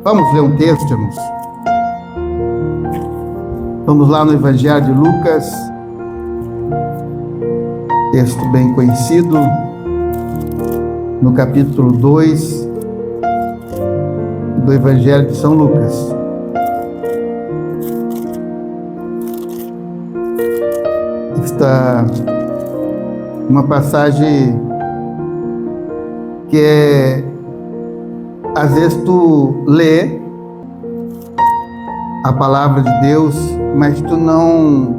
Vamos ler um texto, irmãos. Vamos lá no Evangelho de Lucas, texto bem conhecido, no capítulo 2 do Evangelho de São Lucas. Está uma passagem que às vezes tu lê a palavra de Deus, mas tu não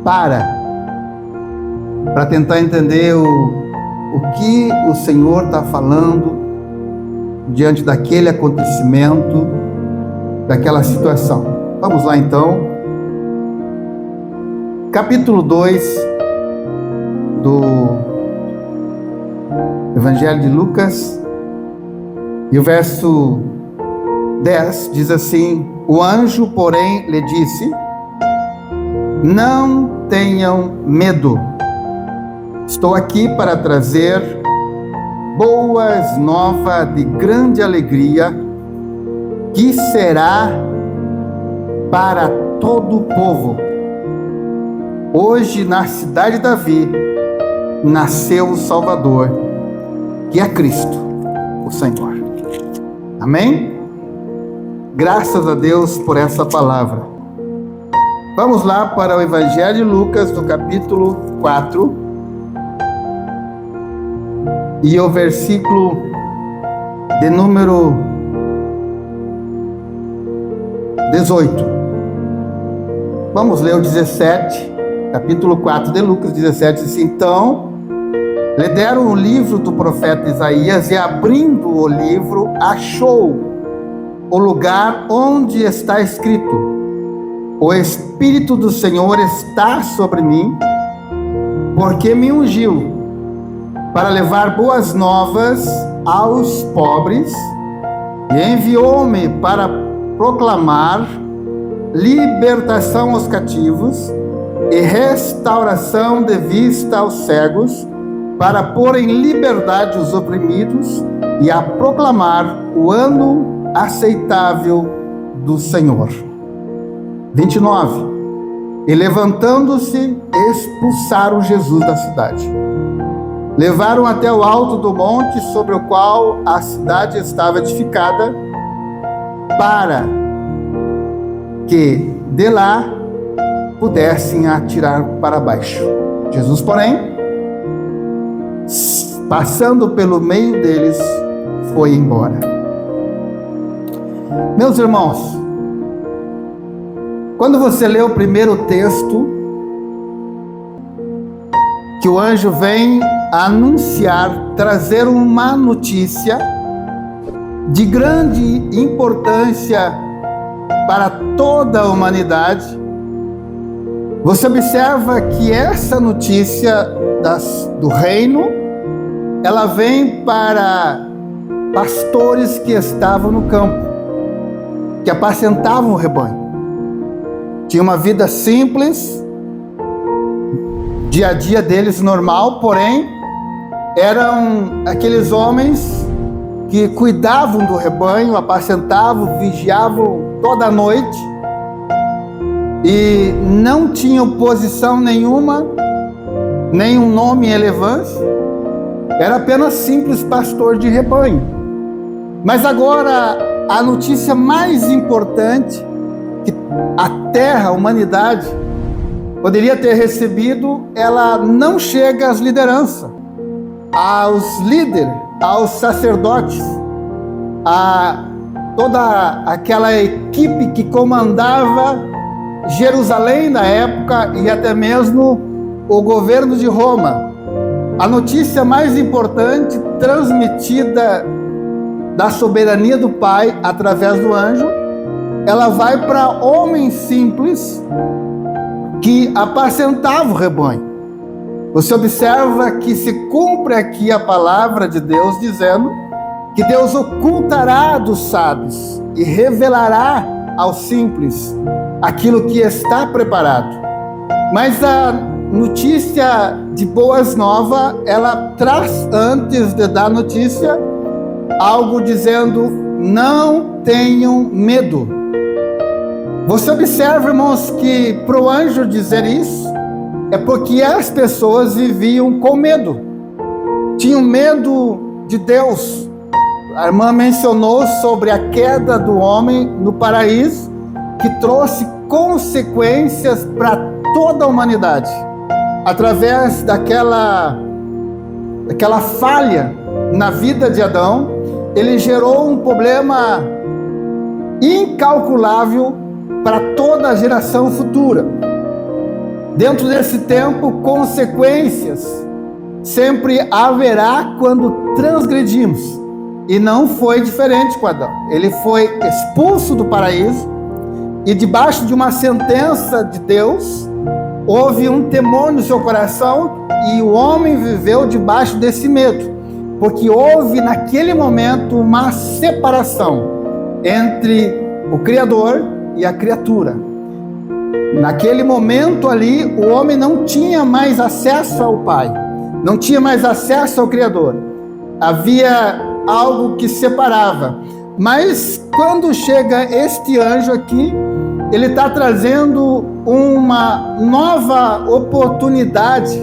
para tentar entender o que o Senhor está falando diante daquele acontecimento, daquela situação. Vamos lá então, capítulo 2 do Evangelho de Lucas, e o verso 10 diz assim: o anjo, porém, lhe disse: não tenham medo, estou aqui para trazer boas novas de grande alegria, que será para todo o povo. Hoje, na cidade de Davi, nasceu o Salvador, que é Cristo, o Senhor. Amém? Graças a Deus por essa palavra. Vamos lá para o Evangelho de Lucas, no capítulo 4, e o versículo de número 18. Vamos ler o 17, capítulo 4 de Lucas, 17, diz: então lhe deram o livro do profeta Isaías, e abrindo o livro, achou o lugar onde está escrito: o Espírito do Senhor está sobre mim, porque me ungiu para levar boas novas aos pobres, e enviou-me para proclamar libertação aos cativos e restauração de vista aos cegos, para pôr em liberdade os oprimidos e a proclamar o ano aceitável do Senhor. 29. E levantando-se, expulsaram Jesus da cidade. Levaram até o alto do monte sobre o qual a cidade estava edificada, para que de lá pudessem atirar para baixo. Jesus, porém, passando pelo meio deles, foi embora. Meus irmãos, quando você lê o primeiro texto, que o anjo vem anunciar, trazer uma notícia de grande importância para toda a humanidade, você observa que essa notícia do reino, ela vem para pastores que estavam no campo, que apacentavam o rebanho. Tinha uma vida simples, dia a dia deles normal, porém eram aqueles homens que cuidavam do rebanho, apacentavam, vigiavam toda a noite, e não tinham posição nenhuma, nenhum nome em relevância. Era apenas simples pastor de rebanho. Mas agora, a notícia mais importante que a terra, a humanidade, poderia ter recebido, ela não chega às lideranças, aos líderes, aos sacerdotes, a toda aquela equipe que comandava Jerusalém na época, e até mesmo o governo de Roma. A notícia mais importante, transmitida da soberania do Pai através do anjo, ela vai para homens simples que apacentavam o rebanho. Você observa que se cumpre aqui a palavra de Deus dizendo que Deus ocultará dos sábios e revelará aos simples aquilo que está preparado. Mas a notícia de boas novas, ela traz, antes de dar notícia, algo dizendo: não tenham medo. Você observa, irmãos, que para o anjo dizer isso, é porque as pessoas viviam com medo. Tinham medo de Deus. A irmã mencionou sobre a queda do homem no paraíso, que trouxe consequências para toda a humanidade. Através daquela falha na vida de Adão, ele gerou um problema incalculável para toda a geração futura. Dentro desse tempo, consequências sempre haverá quando transgredimos. E não foi diferente com Adão. Ele foi expulso do paraíso e debaixo de uma sentença de Deus, houve um temor no seu coração e o homem viveu debaixo desse medo, porque houve naquele momento uma separação entre o Criador e a criatura. Naquele momento ali, o homem não tinha mais acesso ao Pai, não tinha mais acesso ao Criador. Havia algo que separava. Mas quando chega este anjo aqui, ele está trazendo uma nova oportunidade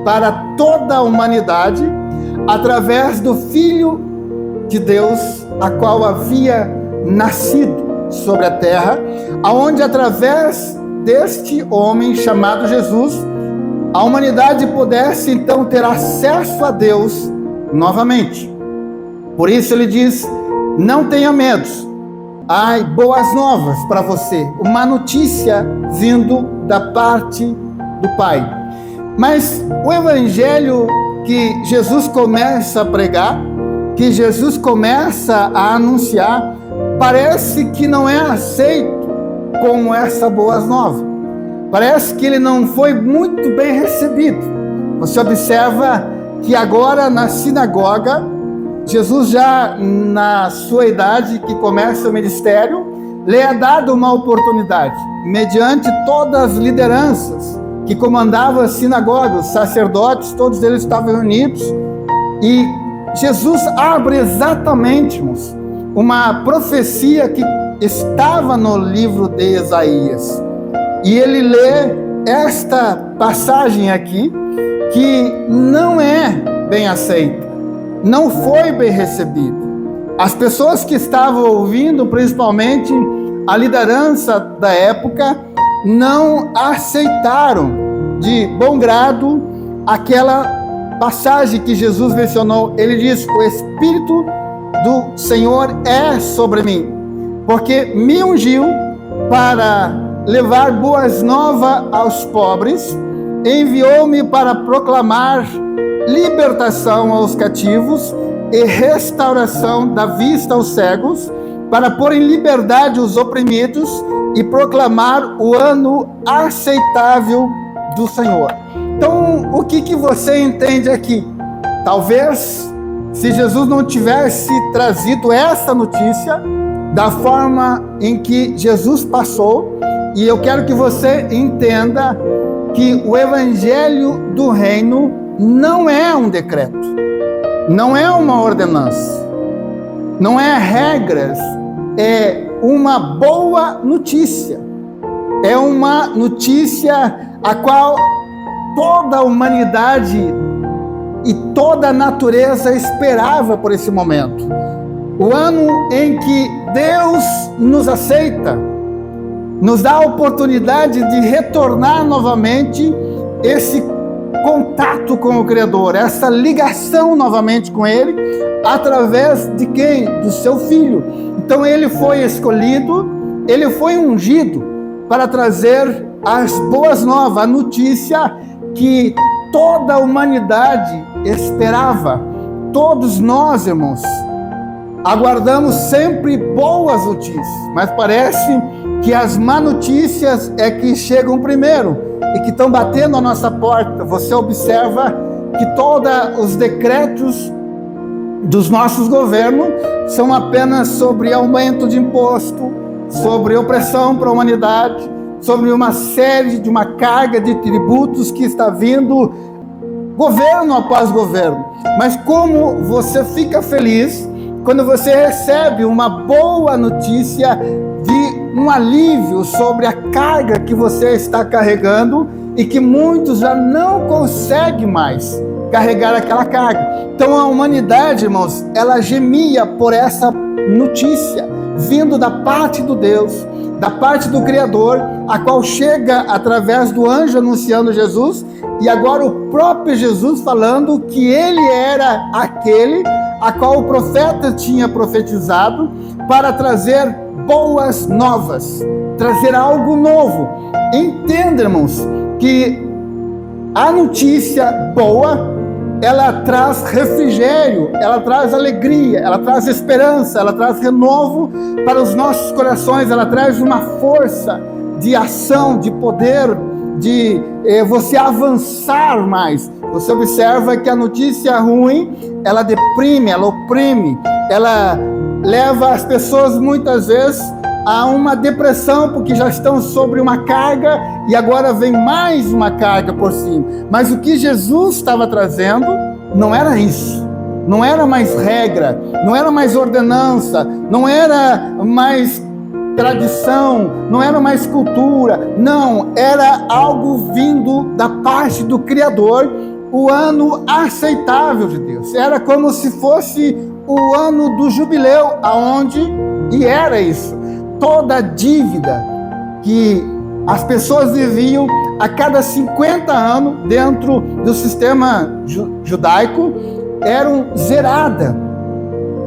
para toda a humanidade, através do Filho de Deus, a qual havia nascido sobre a terra, aonde através deste homem chamado Jesus, a humanidade pudesse então ter acesso a Deus novamente. Por isso ele diz: não tenha medo. Ai, boas novas para você, uma notícia vindo da parte do Pai. Mas o evangelho que Jesus começa a pregar, que Jesus começa a anunciar, parece que não é aceito como essa boas novas. Parece que ele não foi muito bem recebido. Você observa que agora na sinagoga, Jesus já na sua idade que começa o ministério, lhe é dado uma oportunidade, mediante todas as lideranças que comandavam as sinagogas, os sacerdotes, todos eles estavam reunidos, e Jesus abre exatamente, irmãos, uma profecia que estava no livro de Isaías, e ele lê esta passagem aqui, que não é bem aceita, não foi bem recebida. As pessoas que estavam ouvindo, principalmente a liderança da época, não aceitaram de bom grado aquela passagem que Jesus mencionou. Ele diz: o Espírito do Senhor é sobre mim, porque me ungiu para levar boas novas aos pobres, enviou-me para proclamar libertação aos cativos e restauração da vista aos cegos, para pôr em liberdade os oprimidos e proclamar o ano aceitável do Senhor. Então, o que você entende aqui? Talvez, se Jesus não tivesse trazido essa notícia da forma em que Jesus passou, e eu quero que você entenda que o evangelho do reino não é um decreto, não é uma ordenança, não é regras, é uma boa notícia. É uma notícia a qual toda a humanidade e toda a natureza esperava por esse momento. O ano em que Deus nos aceita, nos dá a oportunidade de retornar novamente esse contato com o Criador, essa ligação novamente com Ele, através de quem? Do seu Filho. Então ele foi escolhido, ele foi ungido para trazer as boas novas, a notícia que toda a humanidade esperava. Todos nós, irmãos, aguardamos sempre boas notícias, mas parece que as má notícias é que chegam primeiro e que estão batendo a nossa porta. Você observa que todos os decretos dos nossos governos são apenas sobre aumento de imposto, sobre opressão para a humanidade, sobre uma série de uma carga de tributos que está vindo governo após governo. Mas como você fica feliz quando você recebe uma boa notícia de um alívio sobre a carga que você está carregando e que muitos já não conseguem mais carregar aquela carga. Então a humanidade, irmãos, ela gemia por essa notícia vindo da parte do Deus, da parte do Criador, a qual chega através do anjo anunciando Jesus, e agora o próprio Jesus falando que ele era aquele a qual o profeta tinha profetizado para trazer boas novas, trazer algo novo. Entenda, irmãos, que a notícia boa, ela traz refrigério, ela traz alegria, ela traz esperança, ela traz renovo para os nossos corações, ela traz uma força de ação, de poder, de você avançar mais. Você observa que a notícia ruim, ela deprime, ela oprime, ela leva as pessoas muitas vezes a uma depressão, porque já estão sobre uma carga e agora vem mais uma carga por cima. Mas o que Jesus estava trazendo não era isso, não era mais regra, não era mais ordenança, não era mais tradição, não era mais cultura, não, era algo vindo da parte do Criador, o ano aceitável de Deus. Era como se fosse o ano do jubileu, e era isso, toda a dívida que as pessoas viviam a cada 50 anos dentro do sistema judaico eram zerada.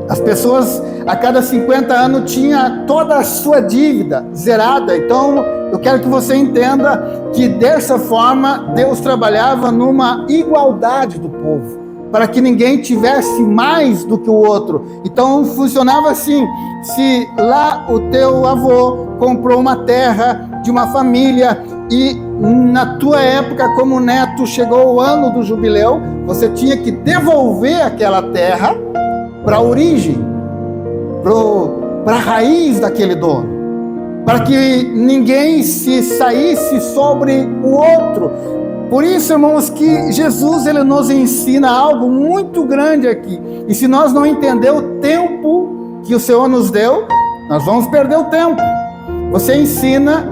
As pessoas a cada 50 anos tinham toda a sua dívida zerada. Então eu quero que você entenda que dessa forma Deus trabalhava numa igualdade do povo, para que ninguém tivesse mais do que o outro. Então funcionava assim: se lá o teu avô comprou uma terra de uma família e na tua época como neto chegou o ano do jubileu, você tinha que devolver aquela terra para a origem, para a raiz daquele dono, para que ninguém se saísse sobre o outro. Por isso, irmãos, que Jesus ele nos ensina algo muito grande aqui. E se nós não entender o tempo que o Senhor nos deu, nós vamos perder o tempo.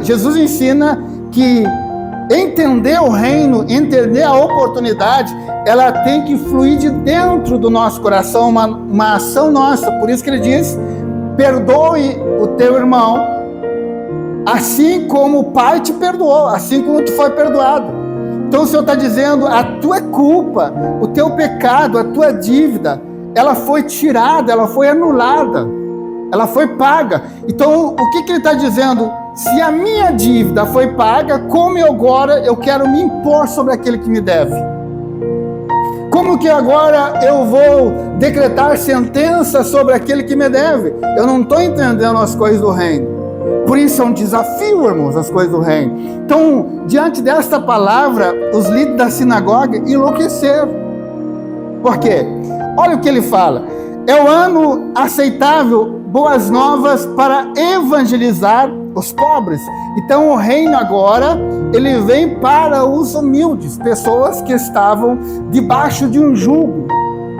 Jesus ensina que entender o reino, entender a oportunidade, ela tem que fluir de dentro do nosso coração, uma ação nossa. Por isso que ele diz: perdoe o teu irmão, assim como o Pai te perdoou, assim como tu foi perdoado. Então o Senhor está dizendo, a tua culpa, o teu pecado, a tua dívida, ela foi tirada, ela foi anulada, ela foi paga. Então o que ele está dizendo? Se a minha dívida foi paga, como agora eu quero me impor sobre aquele que me deve? Como que agora eu vou decretar sentença sobre aquele que me deve? Eu não estou entendendo as coisas do reino. Por isso é um desafio, irmãos, as coisas do reino. Então, diante desta palavra, os líderes da sinagoga enlouqueceram. Por quê? Olha o que ele fala: é o ano aceitável, boas novas para evangelizar os pobres. Então o reino agora, ele vem para os humildes, pessoas que estavam debaixo de um jugo,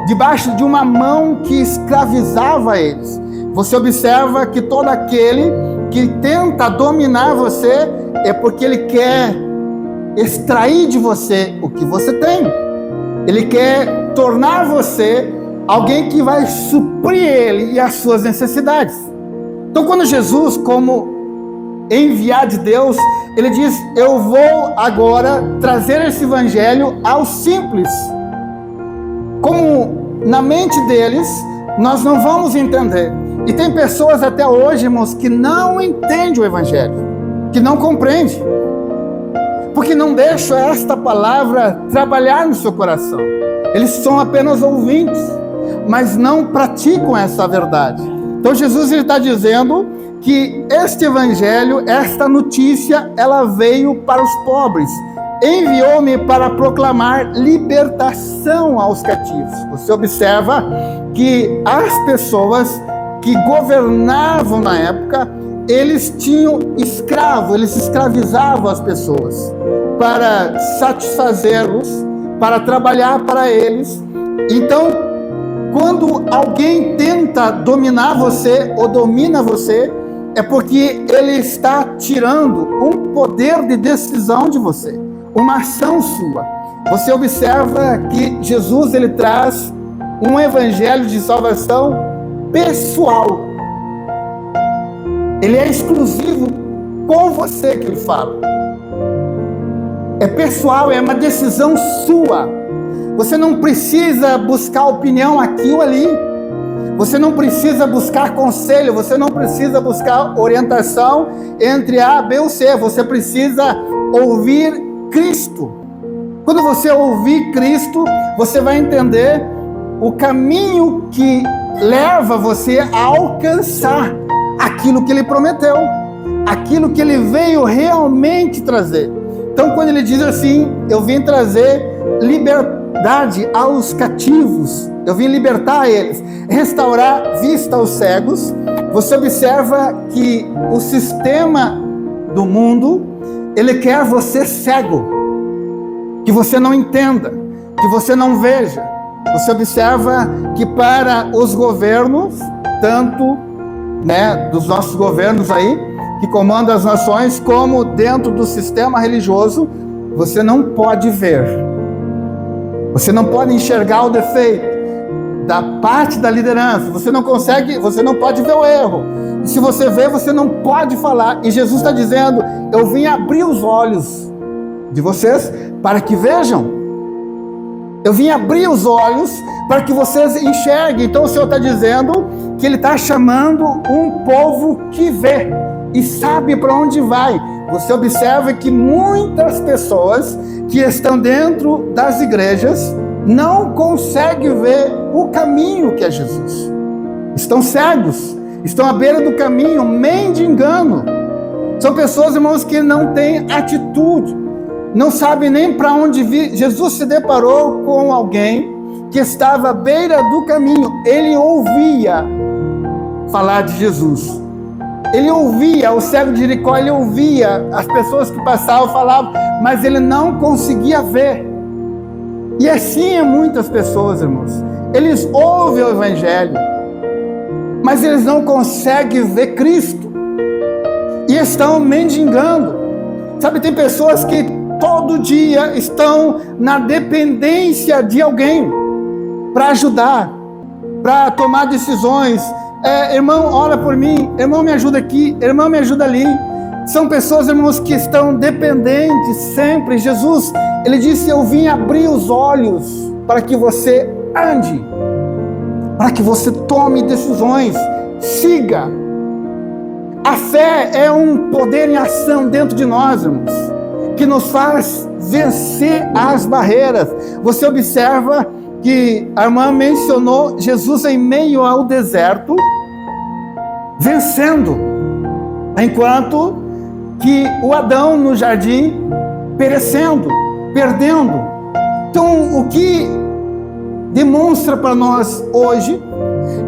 debaixo de uma mão que escravizava eles. Você observa que todo aquele que tenta dominar você é porque ele quer extrair de você o que você tem. Ele quer tornar você alguém que vai suprir ele e as suas necessidades. Então quando Jesus, como enviado de Deus, ele diz: eu vou agora trazer esse evangelho aos simples. Como na mente deles, nós não vamos entender. E tem pessoas até hoje, irmãos, que não entendem o evangelho, que não compreendem, porque não deixam esta palavra trabalhar no seu coração. Eles são apenas ouvintes, mas não praticam essa verdade. Então Jesus está dizendo que este evangelho, esta notícia, ela veio para os pobres. Enviou-me para proclamar libertação aos cativos. Você observa que as pessoas que governavam na época, eles tinham escravo, eles escravizavam as pessoas para satisfazê-los, para trabalhar para eles. Então, Quando alguém tenta dominar você ou domina você, é porque ele está tirando um poder de decisão de você, uma ação sua. Você observa que Jesus, ele traz um evangelho de salvação pessoal. Ele é exclusivo com você que ele fala. É pessoal, é uma decisão sua. Você não precisa buscar opinião aqui ou ali. Você não precisa buscar conselho, você não precisa buscar orientação entre A, B ou C. Você precisa ouvir Cristo. Quando você ouvir Cristo, você vai entender o caminho que leva você a alcançar aquilo que Ele prometeu, aquilo que Ele veio realmente trazer. Então, quando Ele diz assim, eu vim trazer liberdade aos cativos, eu vim libertar eles, restaurar vista aos cegos. Você observa que o sistema do mundo, ele quer você cego, que você não entenda, que você não veja. Você observa que para os governos, tanto dos nossos governos aí, que comandam as nações, como dentro do sistema religioso, você não pode ver. Você não pode enxergar o defeito da parte da liderança. Você não pode ver o erro. E se você vê, você não pode falar. E Jesus está dizendo, eu vim abrir os olhos de vocês para que vejam. Eu vim abrir os olhos para que vocês enxerguem. Então o Senhor está dizendo que Ele está chamando um povo que vê e sabe para onde vai. Você observa que muitas pessoas que estão dentro das igrejas não conseguem ver o caminho que é Jesus. Estão cegos, estão à beira do caminho, mendigando. São pessoas, irmãos, que não têm atitude, não sabem nem para onde vir. Jesus se deparou com alguém que estava à beira do caminho. Ele ouvia falar de Jesus. Ele ouvia o cego de Jericó, ele ouvia as pessoas que passavam, falavam, mas ele não conseguia ver. E assim é muitas pessoas, irmãos. Eles ouvem o evangelho, mas eles não conseguem ver Cristo. E estão mendigando. Sabe, tem pessoas que todo dia estão na dependência de alguém para ajudar, para tomar decisões. Irmão, ora por mim, irmão, me ajuda aqui, irmão, me ajuda ali. São pessoas, irmãos, que estão dependentes sempre. Jesus, Ele disse, eu vim abrir os olhos para que você ande, para que você tome decisões, siga. A fé é um poder em ação dentro de nós, irmãos, que nos faz vencer as barreiras. Você observa que a irmã mencionou Jesus em meio ao deserto, vencendo, enquanto que o Adão no jardim perecendo, perdendo. Então, o que demonstra para nós hoje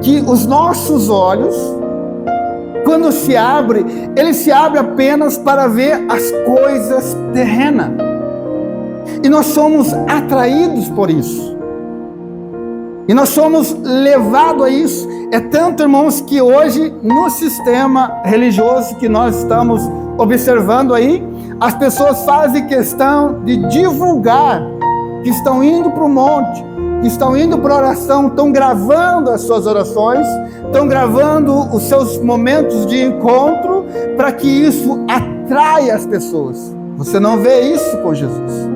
que os nossos olhos, quando se abre, ele se abre apenas para ver as coisas terrenas. E nós somos atraídos por isso. E nós somos levados a isso. É tanto, irmãos, que hoje, no sistema religioso que nós estamos observando aí, as pessoas fazem questão de divulgar que estão indo para o monte, que estão indo para a oração, estão gravando as suas orações, estão gravando os seus momentos de encontro, para que isso atraia as pessoas. Você não vê isso com Jesus.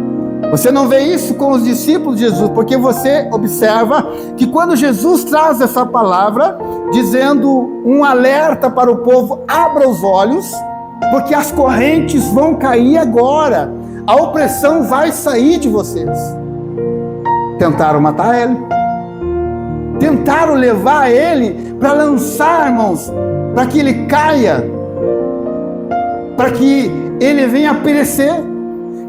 Você não vê isso com os discípulos de Jesus, porque você observa que quando Jesus traz essa palavra, dizendo um alerta para o povo, abra os olhos, porque as correntes vão cair agora, a opressão vai sair de vocês. Tentaram matar ele, tentaram levar ele para lançar, irmãos, para que ele caia, para que ele venha a perecer.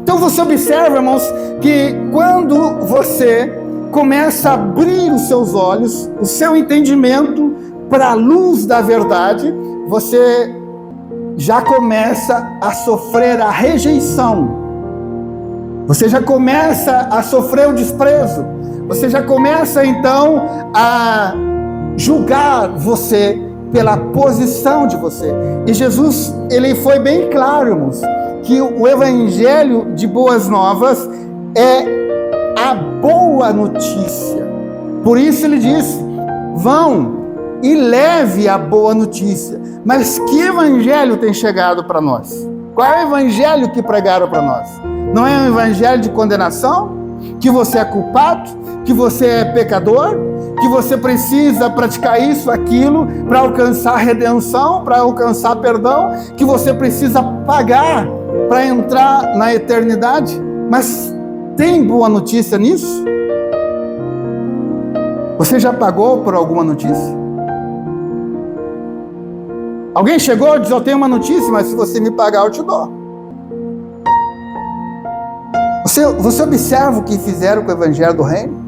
Então você observa, irmãos, que quando você começa a abrir os seus olhos, o seu entendimento para a luz da verdade, você já começa a sofrer a rejeição. Você já começa a sofrer o desprezo. Você já começa então a julgar você pela posição de você. E Jesus, ele foi bem claro, irmãos, que o evangelho de boas novas é a boa notícia. Por isso ele disse: vão e leve a boa notícia. Mas que evangelho tem chegado para nós? Qual é o evangelho que pregaram para nós? Não é um evangelho de condenação? Que você é culpado? Que você é pecador? Que você precisa praticar isso, aquilo, para alcançar redenção, para alcançar perdão? Que você precisa pagar para entrar na eternidade? Mas tem boa notícia nisso? Você já pagou por alguma notícia? Alguém chegou e disse: eu tenho uma notícia, mas se você me pagar eu te dou. Você observa o que fizeram com o evangelho do reino?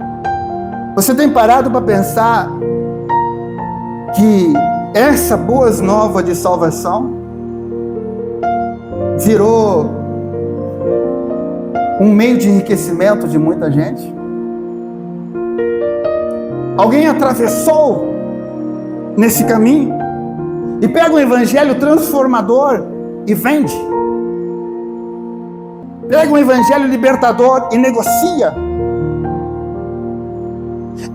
Você tem parado para pensar que essa boas nova de salvação virou um meio de enriquecimento de muita gente? Alguém atravessou nesse caminho e pega um evangelho transformador e vende. Pega um evangelho libertador e negocia.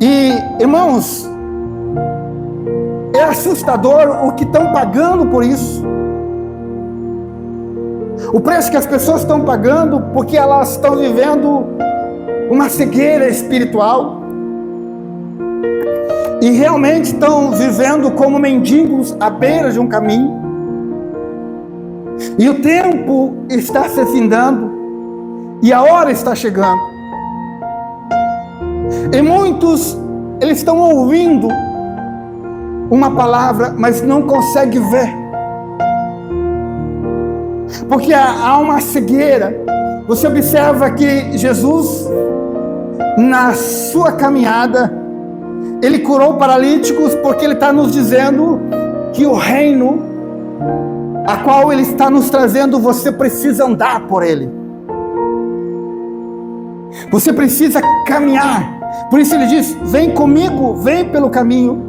E, irmãos, é assustador o que estão pagando por isso. O preço que as pessoas estão pagando porque elas estão vivendo uma cegueira espiritual. E realmente estão vivendo como mendigos à beira de um caminho. E o tempo está se findando. E a hora está chegando. E muitos, eles estão ouvindo uma palavra, mas não conseguem ver. Porque há uma cegueira. Você observa que Jesus, na sua caminhada, ele curou paralíticos, porque ele está nos dizendo que o reino a qual ele está nos trazendo, você precisa andar por ele. Você precisa caminhar. Por isso ele diz: vem comigo, vem pelo caminho.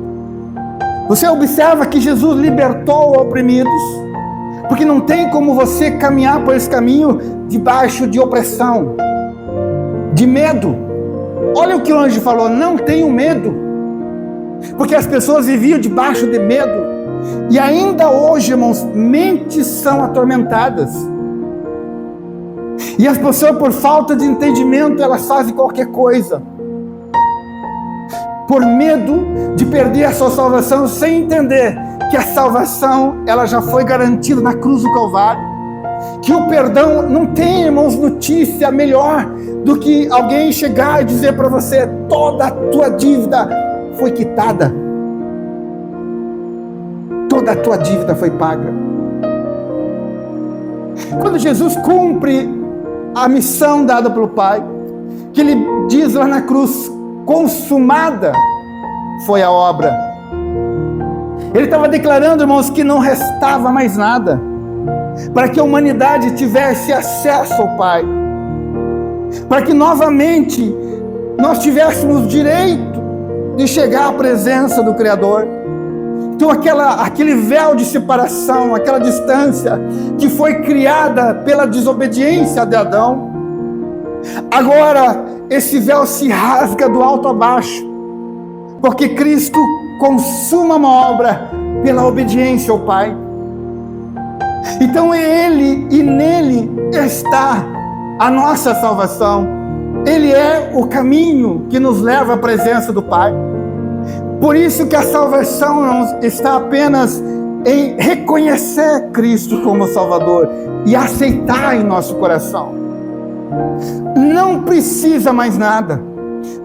Você observa que Jesus libertou oprimidos, porque não tem como você caminhar por esse caminho debaixo de opressão, de medo. Olha o que o anjo falou: não tenham medo, porque as pessoas viviam debaixo de medo. E ainda hoje, irmãos, mentes são atormentadas. E as pessoas, por falta de entendimento, elas fazem qualquer coisa, por medo de perder a sua salvação, sem entender que a salvação, ela já foi garantida na cruz do Calvário. Que o perdão, não tem, irmãos, notícia melhor do que alguém chegar e dizer para você: toda a tua dívida foi quitada. Toda a tua dívida foi paga. Quando Jesus cumpre a missão dada pelo Pai, que ele diz lá na cruz: consumada foi a obra. Ele estava declarando, irmãos, que não restava mais nada, para que a humanidade tivesse acesso ao Pai, para que novamente nós tivéssemos direito de chegar à presença do Criador. Então aquele véu de separação, aquela distância que foi criada pela desobediência de Adão, agora esse véu se rasga do alto a baixo, porque Cristo consuma uma obra pela obediência ao Pai. Então é Ele, e nele está a nossa salvação. Ele é o caminho que nos leva à presença do Pai. Por isso que a salvação não está apenas em reconhecer Cristo como Salvador e aceitar em nosso coração. Não precisa mais nada,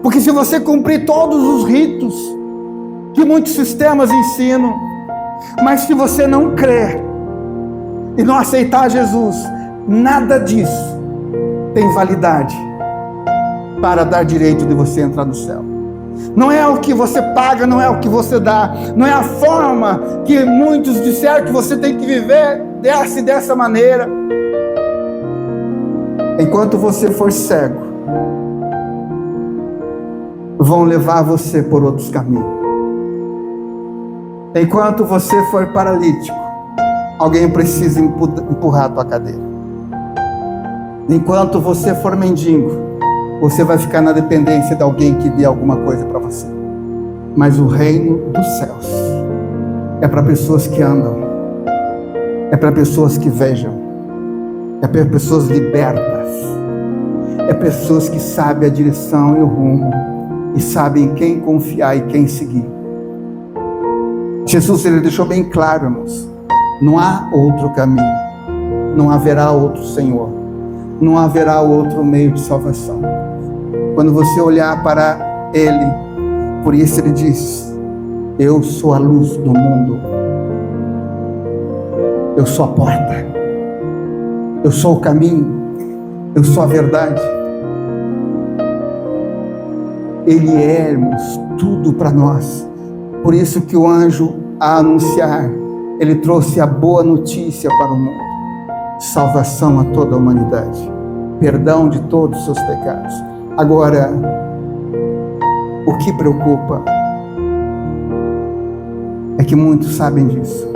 porque se você cumprir todos os ritos que muitos sistemas ensinam, mas se você não crer e não aceitar Jesus, nada disso tem validade para dar direito de você entrar no céu. Não é o que você paga, não é o que você dá, não é a forma que muitos disseram que você tem que viver dessa maneira. Enquanto você for cego, vão levar você por outros caminhos. Enquanto você for paralítico, alguém precisa empurrar a tua cadeira. Enquanto você for mendigo, você vai ficar na dependência de alguém que dê alguma coisa para você. Mas o reino dos céus é para pessoas que andam, é para pessoas que vejam, é para pessoas libertas, é pessoas que sabem a direção e o rumo, e sabem em quem confiar e quem seguir. Jesus, ele deixou bem claro, irmãos, não há outro caminho, não haverá outro Senhor, não haverá outro meio de salvação. Quando você olhar para Ele, por isso Ele diz: eu sou a luz do mundo, eu sou a porta, eu sou o caminho, eu sou a verdade. Ele é, irmãos, tudo para nós. Por isso que o anjo, a anunciar, ele trouxe a boa notícia para o mundo: salvação a toda a humanidade, perdão de todos os seus pecados. Agora, o que preocupa é que muitos sabem disso,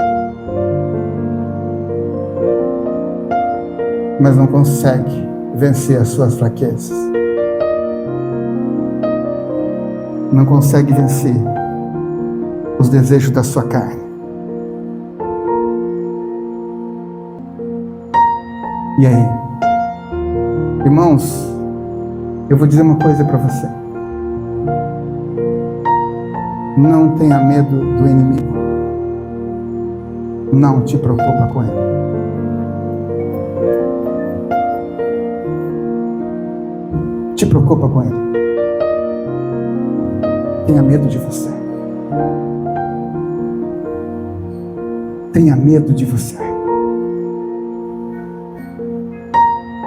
mas não conseguem vencer as suas fraquezas, não conseguem vencer os desejos da sua carne. E aí, irmãos, eu vou dizer uma coisa para você: não tenha medo do inimigo, não te preocupa com ele. Te preocupa com ele. Tenha medo de você. Tenha medo de você.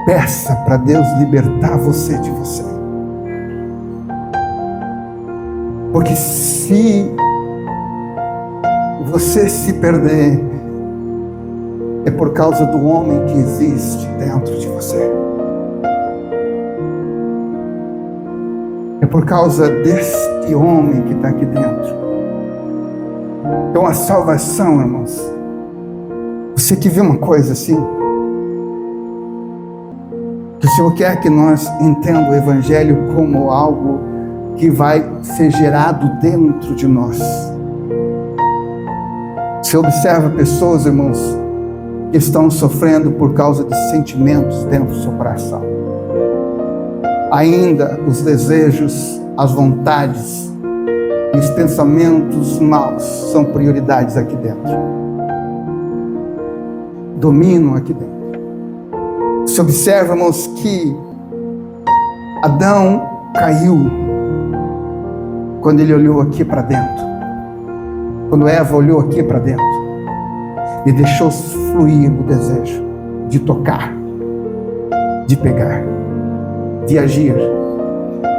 Peça para Deus libertar você de você. Porque se você se perder, é por causa do homem que existe dentro de você. É por causa deste homem que está aqui dentro. Então a salvação, irmãos, você que vê uma coisa assim, que o Senhor quer que nós entendamos o Evangelho como algo que vai ser gerado dentro de nós. Você observa pessoas, irmãos, que estão sofrendo por causa de sentimentos dentro do seu coração. Ainda os desejos, as vontades e os pensamentos maus são prioridades aqui dentro. Dominam aqui dentro. Se observa, irmãos, que Adão caiu quando ele olhou aqui para dentro. Quando Eva olhou aqui para dentro e deixou fluir o desejo de tocar, de pegar, de agir.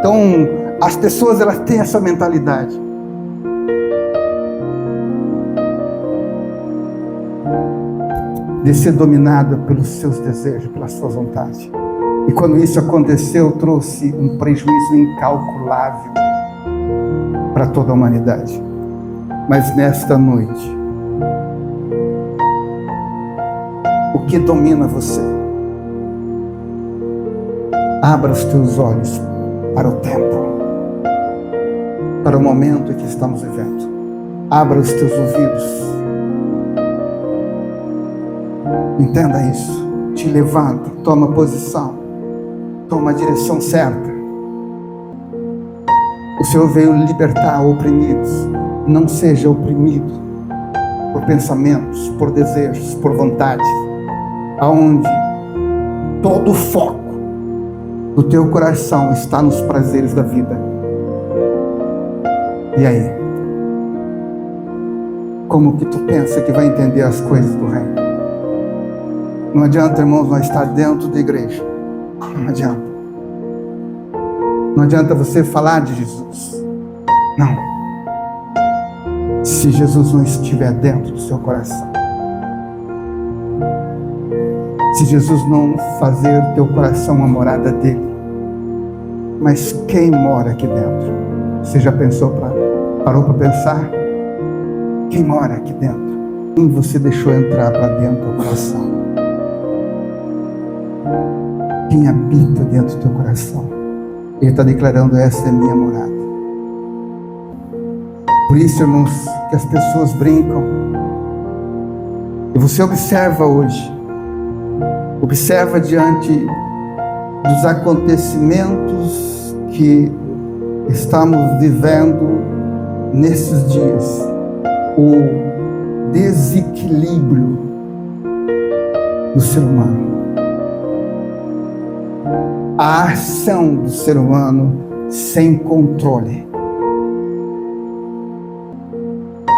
Então, as pessoas, elas têm essa mentalidade. De ser dominada pelos seus desejos, pelas suas vontades. E quando isso aconteceu, trouxe um prejuízo incalculável para toda a humanidade. Mas nesta noite, o que domina você? Abra os teus olhos para o tempo, para o momento em que estamos vivendo. Abra os teus ouvidos. Entenda isso. Te levanta, toma posição, toma a direção certa. O Senhor veio libertar oprimidos. Não seja oprimido por pensamentos, por desejos, por vontades, aonde todo o foco do teu coração está nos prazeres da vida. E aí? Como que tu pensa que vai entender as coisas do reino? Não adianta, irmãos, nós estar dentro da igreja. Não adianta. Não adianta você falar de Jesus. Não. Se Jesus não estiver dentro do seu coração. Se Jesus não fazer do teu coração uma morada dele. Mas quem mora aqui dentro? Você já parou para pensar? Quem mora aqui dentro? Quem você deixou entrar para dentro do coração? Quem habita dentro do teu coração? Ele está declarando: essa é minha morada. Por isso, irmãos, que as pessoas brincam. E você observa hoje, observa diante dos acontecimentos que estamos vivendo nesses dias, o desequilíbrio do ser humano, a ação do ser humano sem controle.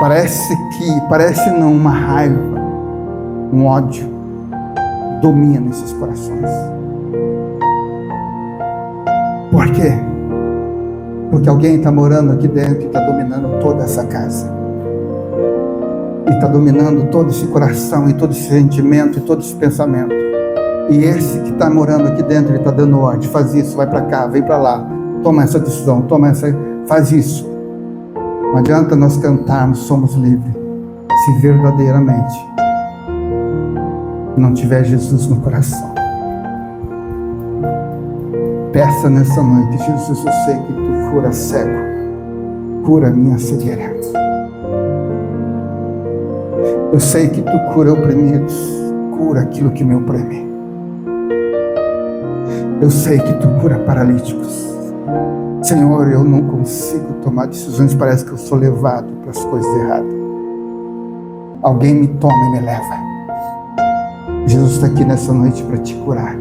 Parece não, uma raiva, um ódio domina nesses corações. Por quê? Porque alguém está morando aqui dentro e está dominando toda essa casa. E está dominando todo esse coração, e todo esse sentimento, e todo esse pensamento. E esse que está morando aqui dentro, ele está dando ordem: faz isso, vai para cá, vem para lá, toma essa decisão, faz isso. Não adianta nós cantarmos somos livres, se verdadeiramente não tiver Jesus no coração. Peça nessa noite: Jesus, eu sei que tu cura cego, cura minha cegueira. Eu sei que tu cura oprimidos, cura aquilo que me oprime. Eu sei que tu cura paralíticos. Senhor, eu não consigo tomar decisões, parece que eu sou levado para as coisas erradas. Alguém me toma e me leva. Jesus está aqui nessa noite para te curar,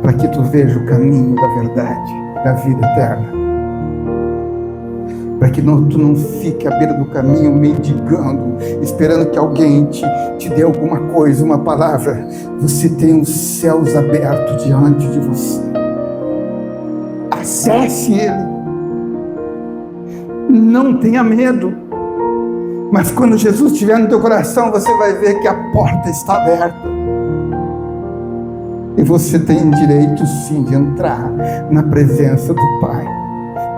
para que tu veja o caminho da verdade, da vida eterna, para que tu não fique à beira do caminho mendigando, esperando que alguém te dê alguma coisa, uma palavra. Você tem os céus abertos diante de você. Acesse Ele. Não tenha medo. Mas quando Jesus estiver no teu coração, você vai ver que a porta está aberta. E você tem direito sim de entrar na presença do Pai.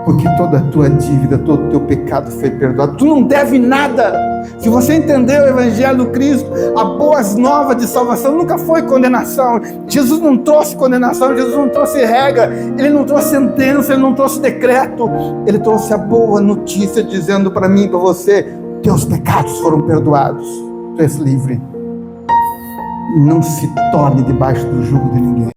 Porque toda a tua dívida, todo o teu pecado foi perdoado. Tu não deve nada. Se você entendeu o Evangelho do Cristo, a boas novas de salvação nunca foi condenação. Jesus não trouxe condenação, Jesus não trouxe regra, Ele não trouxe sentença, Ele não trouxe decreto. Ele trouxe a boa notícia dizendo para mim e para você: teus pecados foram perdoados, tu és livre. Não se torne debaixo do jugo de ninguém.